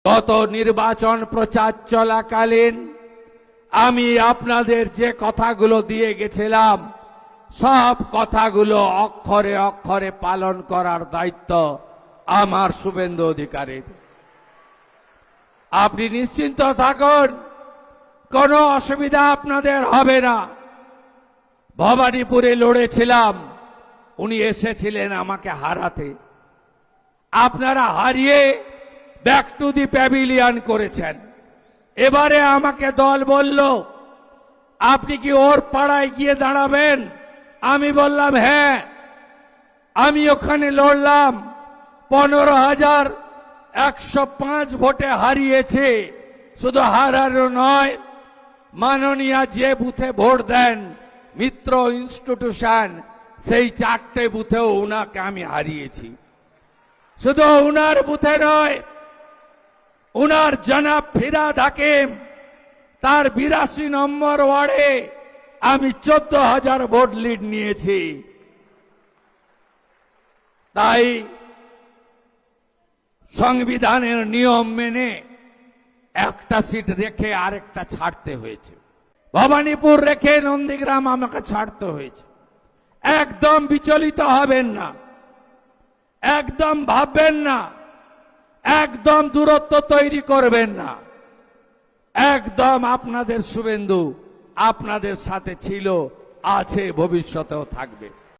গত নির্বাচন প্রচার চলাকালীন আমি আপনাদের যে কথাগুলো দিয়ে গেছিলাম সব কথাগুলো অক্ষরে অক্ষরে পালন করার দায়িত্ব আমার শুভেন্দু অধিকারীর। আপনি নিশ্চিন্ত থাকুন, কোনো অসুবিধা আপনাদের হবে না। ভবানীপুরে লড়েছিলাম, উনি এসেছিলেন আমাকে হারাতে। আপনারা হারিয়ে ব্যাক টু দি প্যাভিলিয়ন করেছেন। এবারে আমাকে দল বলল আপনি কি ওর পাড়ায় গিয়ে দাঁড়াবেন? আমি বললাম হ্যাঁ। আমি ওখানে লড়লাম, 15,105 ভোটে হারিয়েছে। শুধু হারানো নয়, মাননীয় যে বুথে ভোট দেন মিত্র ইনস্টিটিউশন, সেই 4টে বুথেও উনাকে আমি হারিয়েছি। শুধু উনার বুথে নয়, উনার জনাব ফিরাদ হাকিম তার 82 নম্বর ওয়ার্ডে আমি 14,000 ভোট লিড নিয়েছি। তাই সংবিধানের নিয়ম মেনে একটা সিট রেখে আরেকটা ছাড়তে হয়েছে। ভবানীপুর রেখে নন্দীগ্রাম আমাকে ছাড়তে হয়েছে। একদম বিচলিত হবেন না, একদম ভাববেন না, একদম দূরত্ব তৈরি করবেন না। একদম আপনাদের শুভেন্দু আপনাদের সাথে ছিল, আছে, ভবিষ্যতেও থাকবে।